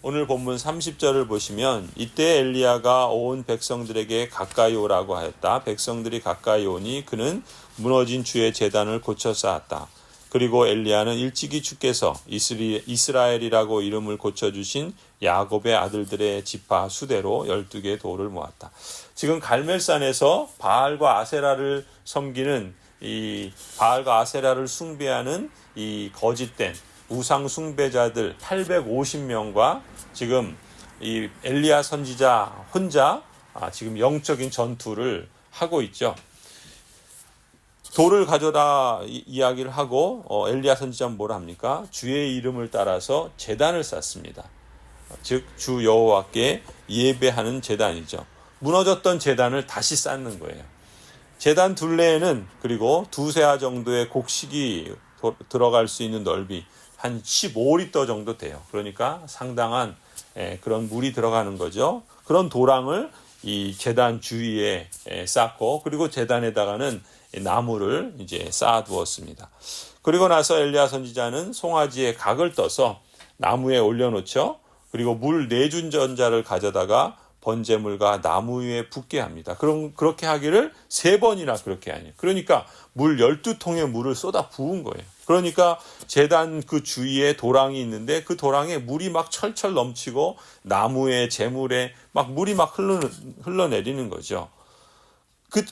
오늘 본문 30절을 보시면 이때 엘리야가 온 백성들에게 가까이 오라고 하였다. 백성들이 가까이 오니 그는 무너진 주의 제단을 고쳐 쌓았다. 그리고 엘리야는 일찍이 주께서 이스라엘이라고 이름을 고쳐주신 야곱의 아들들의 지파 수대로 12개의 돌을 모았다. 지금 갈멜산에서 바알과 아세라를 섬기는 이 바알과 아세라를 숭배하는 이 거짓된 우상 숭배자들 850명과 지금 이 엘리야 선지자 혼자 지금 영적인 전투를 하고 있죠. 돌을 가져다 이야기를 하고 엘리야 선지자는 뭘 합니까? 주의 이름을 따라서 제단을 쌓습니다. 즉 주 여호와께 예배하는 제단이죠. 무너졌던 제단을 다시 쌓는 거예요. 제단 둘레에는 그리고 두세아 정도의 곡식이 들어갈 수 있는 넓이 한 15리터 정도 돼요. 그러니까 상당한 그런 물이 들어가는 거죠. 그런 도랑을 이 제단 주위에 쌓고 그리고 제단에다가는 나무를 이제 쌓아두었습니다. 그리고 나서 엘리야 선지자는 송아지에 각을 떠서 나무에 올려놓죠. 그리고 물 4준전자를 가져다가 번제물과 나무 위에 붓게 합니다. 그렇게 하기를 3번이나 그렇게 하니. 그러니까 물 12통의 물을 쏟아 부은 거예요. 그러니까 제단 그 주위에 도랑이 있는데 그 도랑에 물이 막 철철 넘치고 나무에 재물에 막 물이 막 흘러내리는 거죠.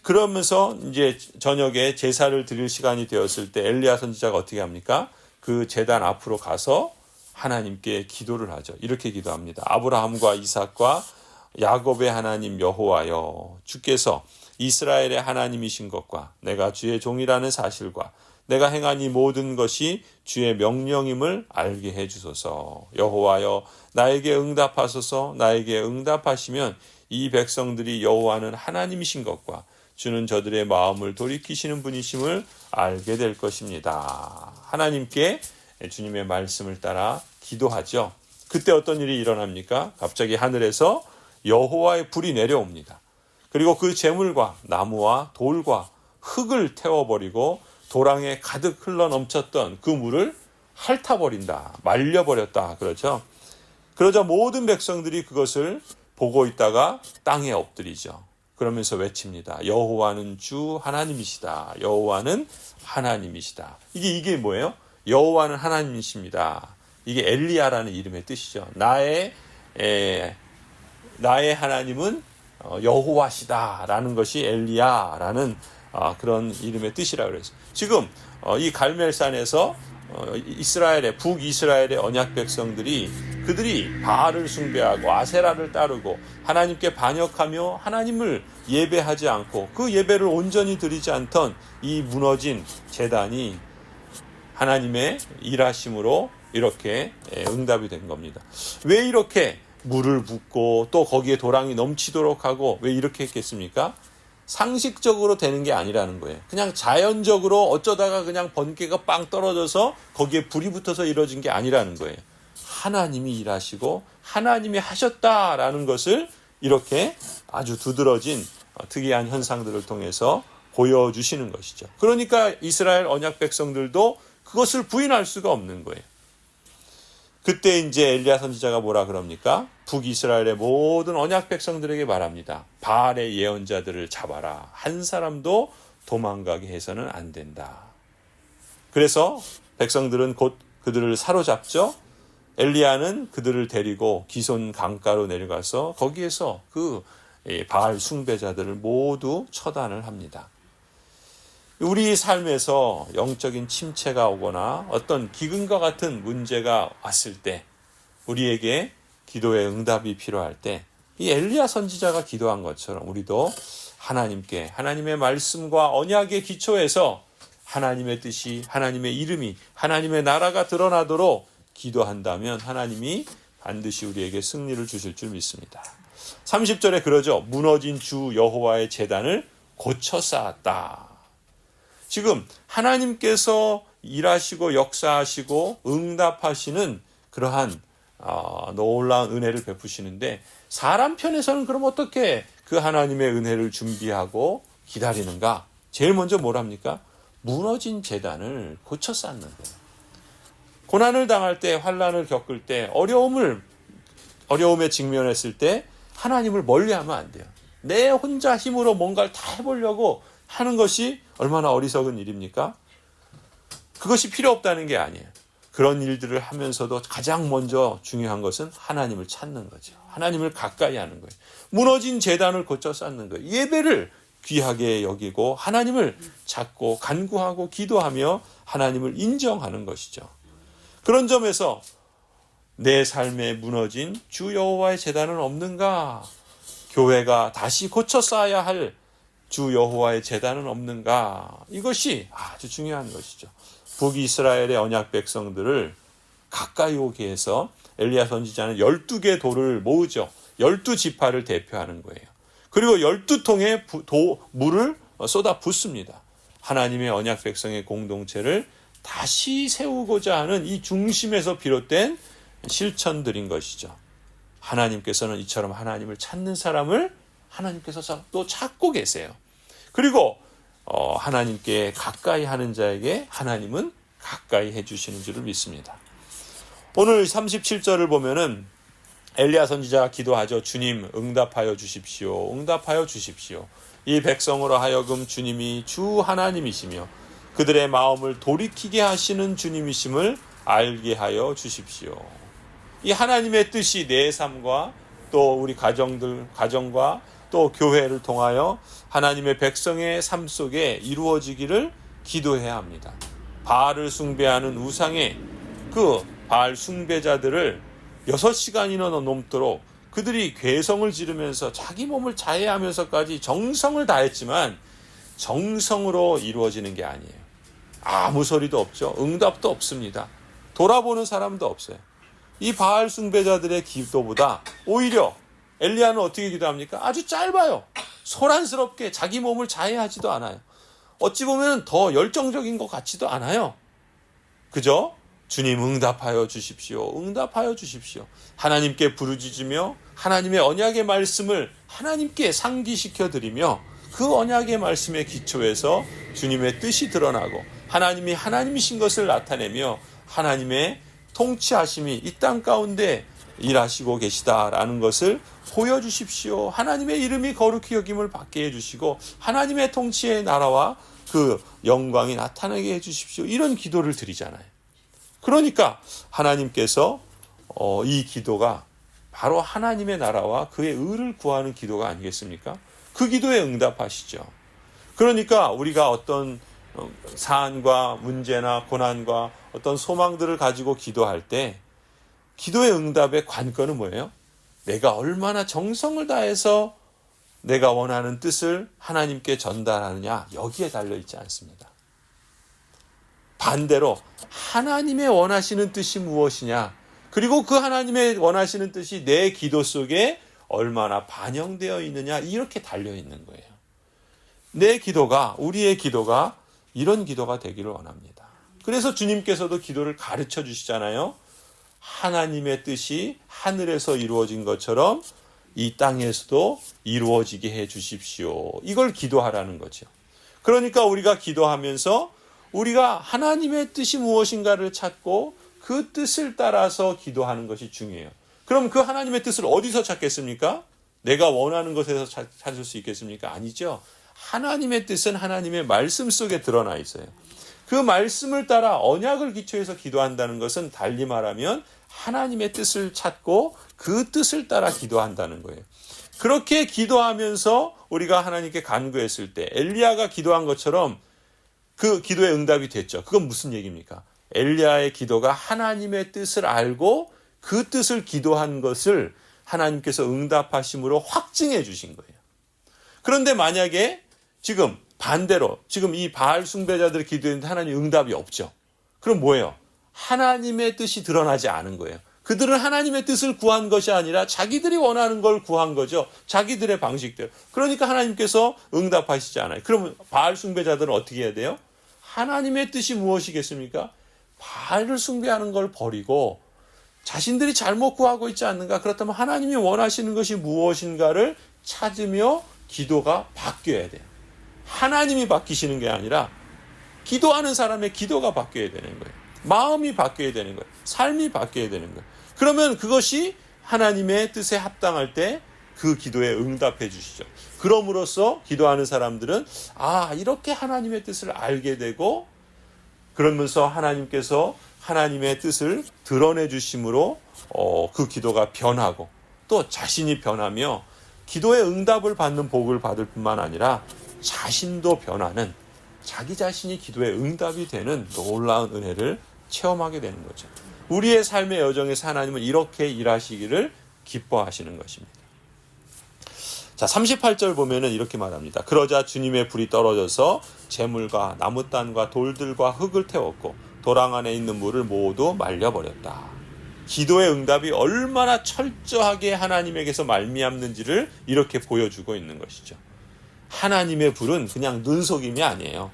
그러면서 이제 저녁에 제사를 드릴 시간이 되었을 때 엘리야 선지자가 어떻게 합니까? 그 제단 앞으로 가서 하나님께 기도를 하죠. 이렇게 기도합니다. 아브라함과 이삭과 야곱의 하나님 여호와여, 주께서 이스라엘의 하나님이신 것과 내가 주의 종이라는 사실과 내가 행한 이 모든 것이 주의 명령임을 알게 해주소서. 여호와여, 나에게 응답하소서. 나에게 응답하시면 이 백성들이 여호와는 하나님이신 것과 주는 저들의 마음을 돌이키시는 분이심을 알게 될 것입니다. 하나님께 주님의 말씀을 따라 기도하죠. 그때 어떤 일이 일어납니까? 갑자기 하늘에서 여호와의 불이 내려옵니다. 그리고 그 재물과 나무와 돌과 흙을 태워버리고 도랑에 가득 흘러넘쳤던 그 물을 핥아버린다, 말려버렸다 그러죠. 그러자 모든 백성들이 그것을 보고 있다가 땅에 엎드리죠. 그러면서 외칩니다. 여호와는 주 하나님이시다. 여호와는 하나님이시다. 이게 뭐예요? 여호와는 하나님이십니다. 이게 엘리야라는 이름의 뜻이죠. 나의 하나님은 여호와시다라는 것이 엘리야라는 그런 이름의 뜻이라고 그랬어요. 지금 이 갈멜산에서 이스라엘의 북이스라엘의 언약 백성들이 그들이 바알을 숭배하고 아세라를 따르고 하나님께 반역하며 하나님을 예배하지 않고 그 예배를 온전히 드리지 않던 이 무너진 제단이 하나님의 일하심으로 이렇게 응답이 된 겁니다. 왜 이렇게 물을 붓고 또 거기에 도랑이 넘치도록 하고 왜 이렇게 했겠습니까? 상식적으로 되는 게 아니라는 거예요. 그냥 자연적으로 어쩌다가 그냥 번개가 빵 떨어져서 거기에 불이 붙어서 이루어진 게 아니라는 거예요. 하나님이 일하시고 하나님이 하셨다라는 것을 이렇게 아주 두드러진 특이한 현상들을 통해서 보여주시는 것이죠. 그러니까 이스라엘 언약 백성들도 그것을 부인할 수가 없는 거예요. 그때 이제 엘리야 선지자가 뭐라 그럽니까? 북이스라엘의 모든 언약 백성들에게 말합니다. 바알의 예언자들을 잡아라. 한 사람도 도망가게 해서는 안 된다. 그래서 백성들은 곧 그들을 사로잡죠. 엘리야는 그들을 데리고 기손 강가로 내려가서 거기에서 그 바알 숭배자들을 모두 처단을 합니다. 우리 삶에서 영적인 침체가 오거나 어떤 기근과 같은 문제가 왔을 때 우리에게 기도의 응답이 필요할 때 이 엘리야 선지자가 기도한 것처럼 우리도 하나님께 하나님의 말씀과 언약의 기초에서 하나님의 뜻이 하나님의 이름이 하나님의 나라가 드러나도록 기도한다면 하나님이 반드시 우리에게 승리를 주실 줄 믿습니다. 30절에 그러죠. 무너진 주 여호와의 제단을 고쳐 쌓았다. 지금 하나님께서 일하시고 역사하시고 응답하시는 그러한 놀라운 은혜를 베푸시는데 사람 편에서는 그럼 어떻게 그 하나님의 은혜를 준비하고 기다리는가? 제일 먼저 뭘 합니까? 무너진 제단을 고쳐 쌓는 거예요. 고난을 당할 때, 환난을 겪을 때, 어려움을 어려움에 직면했을 때 하나님을 멀리하면 안 돼요. 내 혼자 힘으로 뭔가를 다 해보려고 하는 것이 얼마나 어리석은 일입니까? 그것이 필요 없다는 게 아니에요. 그런 일들을 하면서도 가장 먼저 중요한 것은 하나님을 찾는 거죠. 하나님을 가까이 하는 거예요. 무너진 제단을 고쳐 쌓는 거예요. 예배를 귀하게 여기고 하나님을 찾고 간구하고 기도하며 하나님을 인정하는 것이죠. 그런 점에서 내 삶에 무너진 주 여호와의 제단은 없는가? 교회가 다시 고쳐 쌓아야 할 주 여호와의 제단은 없는가? 이것이 아주 중요한 것이죠. 북이스라엘의 언약 백성들을 가까이 오게 해서 엘리야 선지자는 12개 돌을 모으죠. 12지파를 대표하는 거예요. 그리고 12통의 물을 쏟아 붓습니다. 하나님의 언약 백성의 공동체를 다시 세우고자 하는 이 중심에서 비롯된 실천들인 것이죠. 하나님께서는 이처럼 하나님을 찾는 사람을 하나님께서 또 찾고 계세요. 그리고 하나님께 가까이 하는 자에게 하나님은 가까이 해주시는 줄을 믿습니다. 오늘 37절을 보면은 엘리야 선지자가 기도하죠. 주님 응답하여 주십시오. 응답하여 주십시오. 이 백성으로 하여금 주님이 주 하나님이시며 그들의 마음을 돌이키게 하시는 주님이심을 알게 하여 주십시오. 이 하나님의 뜻이 내 삶과 또 우리 가정과 또 교회를 통하여 하나님의 백성의 삶 속에 이루어지기를 기도해야 합니다. 바알을 숭배하는 우상의 그 바알 숭배자들을 6시간이나 넘도록 그들이 괴성을 지르면서 자기 몸을 자해하면서까지 정성을 다했지만 정성으로 이루어지는 게 아니에요. 아무 소리도 없죠. 응답도 없습니다. 돌아보는 사람도 없어요. 이 바알 숭배자들의 기도보다 오히려 엘리야는 어떻게 기도합니까? 아주 짧아요. 소란스럽게 자기 몸을 자해하지도 않아요. 어찌 보면 더 열정적인 것 같지도 않아요. 그죠? 주님 응답하여 주십시오. 응답하여 주십시오. 하나님께 부르짖으며 하나님의 언약의 말씀을 하나님께 상기시켜 드리며 그 언약의 말씀의 기초에서 주님의 뜻이 드러나고 하나님이 하나님이신 것을 나타내며 하나님의 통치하심이 이 땅 가운데 일하시고 계시다라는 것을 보여주십시오. 하나님의 이름이 거룩히 여김을 받게 해주시고 하나님의 통치의 나라와 그 영광이 나타나게 해주십시오. 이런 기도를 드리잖아요. 그러니까 하나님께서 이 기도가 바로 하나님의 나라와 그의 의를 구하는 기도가 아니겠습니까? 그 기도에 응답하시죠. 그러니까 우리가 어떤 사안과 문제나 고난과 어떤 소망들을 가지고 기도할 때 기도의 응답의 관건은 뭐예요? 내가 얼마나 정성을 다해서 내가 원하는 뜻을 하나님께 전달하느냐, 여기에 달려있지 않습니다. 반대로 하나님의 원하시는 뜻이 무엇이냐, 그리고 그 하나님의 원하시는 뜻이 내 기도 속에 얼마나 반영되어 있느냐, 이렇게 달려있는 거예요. 내 기도가, 우리의 기도가 이런 기도가 되기를 원합니다. 그래서 주님께서도 기도를 가르쳐 주시잖아요. 하나님의 뜻이 하늘에서 이루어진 것처럼 이 땅에서도 이루어지게 해 주십시오. 이걸 기도하라는 거죠. 그러니까 우리가 기도하면서 우리가 하나님의 뜻이 무엇인가를 찾고 그 뜻을 따라서 기도하는 것이 중요해요. 그럼 그 하나님의 뜻을 어디서 찾겠습니까? 내가 원하는 것에서 찾을 수 있겠습니까? 아니죠. 하나님의 뜻은 하나님의 말씀 속에 드러나 있어요. 그 말씀을 따라 언약을 기초해서 기도한다는 것은 달리 말하면 하나님의 뜻을 찾고 그 뜻을 따라 기도한다는 거예요. 그렇게 기도하면서 우리가 하나님께 간구했을 때 엘리야가 기도한 것처럼 그 기도의 응답이 됐죠. 그건 무슨 얘기입니까? 엘리야의 기도가 하나님의 뜻을 알고 그 뜻을 기도한 것을 하나님께서 응답하심으로 확증해 주신 거예요. 그런데 만약에 지금 반대로 지금 이 바알 숭배자들의 기도했는데 하나님 응답이 없죠. 그럼 뭐예요? 하나님의 뜻이 드러나지 않은 거예요. 그들은 하나님의 뜻을 구한 것이 아니라 자기들이 원하는 걸 구한 거죠. 자기들의 방식대로. 그러니까 하나님께서 응답하시지 않아요. 그러면 바알 숭배자들은 어떻게 해야 돼요? 하나님의 뜻이 무엇이겠습니까? 바알을 숭배하는 걸 버리고 자신들이 잘못 구하고 있지 않는가? 그렇다면 하나님이 원하시는 것이 무엇인가를 찾으며 기도가 바뀌어야 돼요. 하나님이 바뀌시는 게 아니라 기도하는 사람의 기도가 바뀌어야 되는 거예요. 마음이 바뀌어야 되는 거예요. 삶이 바뀌어야 되는 거예요. 그러면 그것이 하나님의 뜻에 합당할 때 그 기도에 응답해 주시죠. 그럼으로써 기도하는 사람들은 이렇게 하나님의 뜻을 알게 되고, 그러면서 하나님께서 하나님의 뜻을 드러내 주심으로 그 기도가 변하고 또 자신이 변하며 기도의 응답을 받는 복을 받을 뿐만 아니라 자신도 변하는, 자기 자신이 기도의 응답이 되는 놀라운 은혜를 체험하게 되는 거죠. 우리의 삶의 여정에서 하나님은 이렇게 일하시기를 기뻐하시는 것입니다. 자, 38절 보면은 이렇게 말합니다. 그러자 주님의 불이 떨어져서 재물과 나무단과 돌들과 흙을 태웠고 도랑 안에 있는 물을 모두 말려버렸다. 기도의 응답이 얼마나 철저하게 하나님에게서 말미암는지를 이렇게 보여주고 있는 것이죠. 하나님의 불은 그냥 눈속임이 아니에요.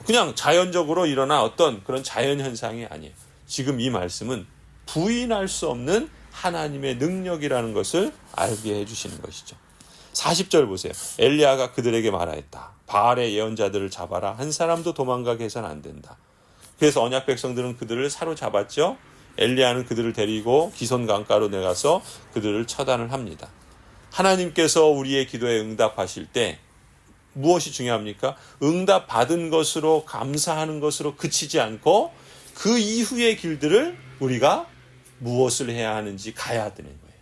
그냥 자연적으로 일어난 어떤 그런 자연현상이 아니에요. 지금 이 말씀은 부인할 수 없는 하나님의 능력이라는 것을 알게 해주시는 것이죠. 40절 보세요. 엘리야가 그들에게 말하였다. 바알의 예언자들을 잡아라. 한 사람도 도망가게 해서는 안 된다. 그래서 언약 백성들은 그들을 사로잡았죠. 엘리야는 그들을 데리고 기손 강가로 내가서 그들을 처단을 합니다. 하나님께서 우리의 기도에 응답하실 때 무엇이 중요합니까? 응답 받은 것으로 감사하는 것으로 그치지 않고 그 이후의 길들을 우리가 무엇을 해야 하는지 가야 되는 거예요.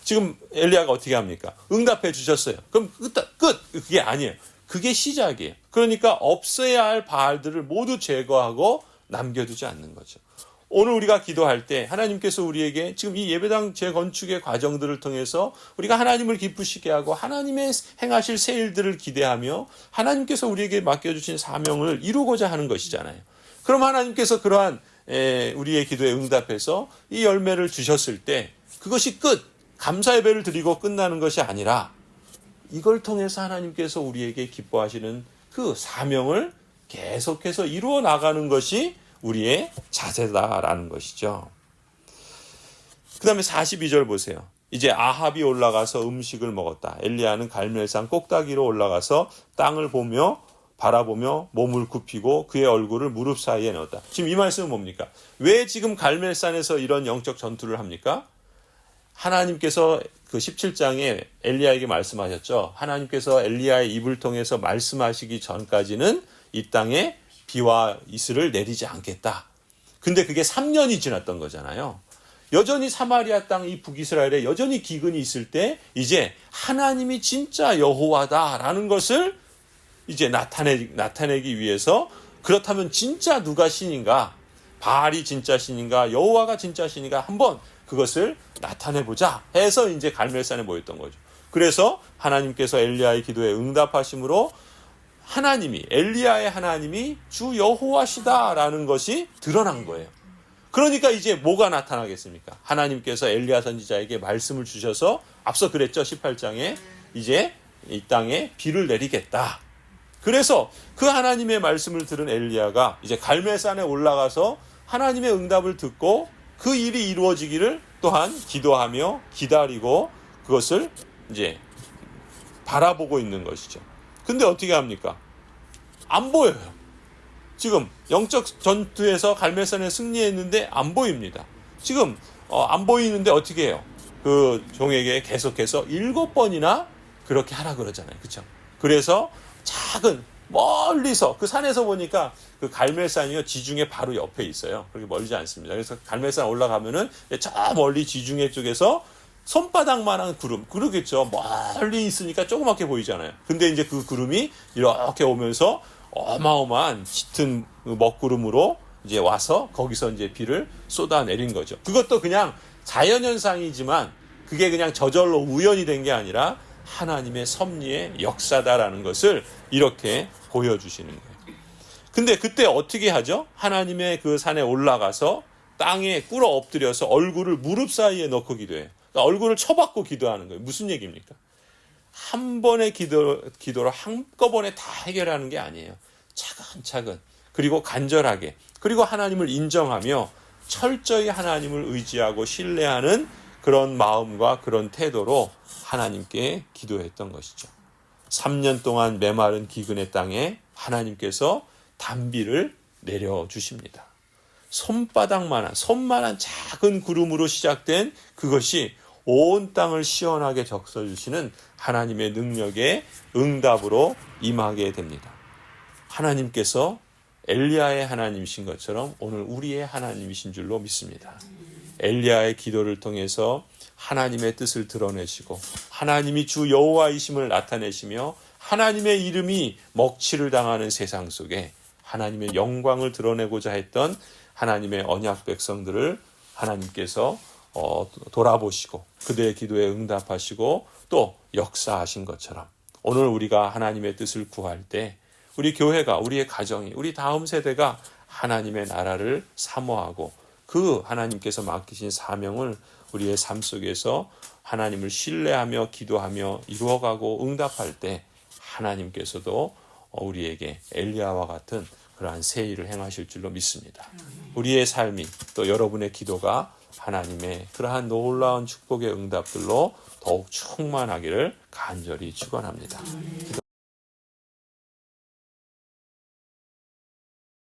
지금 엘리야가 어떻게 합니까? 응답해 주셨어요. 그럼 끝! 그게 아니에요. 그게 시작이에요. 그러니까 없어야 할 바알들을 모두 제거하고 남겨두지 않는 거죠. 오늘 우리가 기도할 때 하나님께서 우리에게 지금 이 예배당 재건축의 과정들을 통해서 우리가 하나님을 기쁘시게 하고 하나님의 행하실 새 일들을 기대하며 하나님께서 우리에게 맡겨주신 사명을 이루고자 하는 것이잖아요. 그럼 하나님께서 그러한 우리의 기도에 응답해서 이 열매를 주셨을 때 그것이 감사 예배를 드리고 끝나는 것이 아니라 이걸 통해서 하나님께서 우리에게 기뻐하시는 그 사명을 계속해서 이루어 나가는 것이 우리의 자세다라는 것이죠. 그 다음에 42절 보세요. 이제 아합이 올라가서 음식을 먹었다. 엘리야는 갈멜산 꼭다기로 올라가서 땅을 바라보며 몸을 굽히고 그의 얼굴을 무릎 사이에 넣었다. 지금 이 말씀은 뭡니까? 왜 지금 갈멜산에서 이런 영적 전투를 합니까? 하나님께서 그 17장에 엘리야에게 말씀하셨죠. 하나님께서 엘리야의 입을 통해서 말씀하시기 전까지는 이 땅에 비와 이슬을 내리지 않겠다. 근데 그게 3년이 지났던 거잖아요. 여전히 사마리아 땅 이 북이스라엘에 여전히 기근이 있을 때 이제 하나님이 진짜 여호와다라는 것을 이제 나타내기 위해서, 그렇다면 진짜 누가 신인가? 바알이 진짜 신인가? 여호와가 진짜 신인가? 한번 그것을 나타내보자 해서 이제 갈멜산에 모였던 거죠. 그래서 하나님께서 엘리야의 기도에 응답하심으로 엘리야의 하나님이 주 여호와시다라는 것이 드러난 거예요. 그러니까 이제 뭐가 나타나겠습니까? 하나님께서 엘리야 선지자에게 말씀을 주셔서 앞서 그랬죠. 18장에 이제 이 땅에 비를 내리겠다. 그래서 그 하나님의 말씀을 들은 엘리야가 이제 갈멜산에 올라가서 하나님의 응답을 듣고 그 일이 이루어지기를 또한 기도하며 기다리고 그것을 이제 바라보고 있는 것이죠. 근데 어떻게 합니까? 안 보여요. 지금 영적 전투에서 갈멜산에 승리했는데 안 보입니다. 지금 안 보이는데 어떻게 해요? 그 종에게 계속해서 7번이나 그렇게 하라 그러잖아요. 그렇죠? 그래서 작은 멀리서 그 산에서 보니까 그 갈멜산이요 지중해 바로 옆에 있어요. 그렇게 멀지 않습니다. 그래서 갈멜산 올라가면은 저 멀리 지중해 쪽에서 손바닥만한 구름, 그러겠죠. 멀리 있으니까 조그맣게 보이잖아요. 근데 이제 그 구름이 이렇게 오면서 어마어마한 짙은 먹구름으로 이제 와서 거기서 이제 비를 쏟아내린 거죠. 그것도 그냥 자연현상이지만 그게 그냥 저절로 우연이 된 게 아니라 하나님의 섭리의 역사다라는 것을 이렇게 보여주시는 거예요. 근데 그때 어떻게 하죠? 하나님의 그 산에 올라가서 땅에 꿇어 엎드려서 얼굴을 무릎 사이에 넣고 기도해요. 그러니까 얼굴을 쳐박고 기도하는 거예요. 무슨 얘기입니까? 한 번의 기도로 한꺼번에 다 해결하는 게 아니에요. 차근차근, 그리고 간절하게, 그리고 하나님을 인정하며 철저히 하나님을 의지하고 신뢰하는 그런 마음과 그런 태도로 하나님께 기도했던 것이죠. 3년 동안 메마른 기근의 땅에 하나님께서 단비를 내려주십니다. 손만한 작은 구름으로 시작된 그것이 온 땅을 시원하게 적셔주시는 하나님의 능력의 응답으로 임하게 됩니다. 하나님께서 엘리야의 하나님이신 것처럼 오늘 우리의 하나님이신 줄로 믿습니다. 엘리야의 기도를 통해서 하나님의 뜻을 드러내시고 하나님이 주 여호와이심을 나타내시며 하나님의 이름이 먹칠을 당하는 세상 속에 하나님의 영광을 드러내고자 했던 하나님의 언약 백성들을 하나님께서 돌아보시고 그들의 기도에 응답하시고 또 역사하신 것처럼 오늘 우리가 하나님의 뜻을 구할 때 우리 교회가, 우리의 가정이, 우리 다음 세대가 하나님의 나라를 사모하고 그 하나님께서 맡기신 사명을 우리의 삶 속에서 하나님을 신뢰하며 기도하며 이루어가고 응답할 때 하나님께서도 우리에게 엘리야와 같은 그러한 새 일을 행하실 줄로 믿습니다. 우리의 삶이 또 여러분의 기도가 하나님의 그러한 놀라운 축복의 응답들로 더욱 충만하기를 간절히 축원합니다.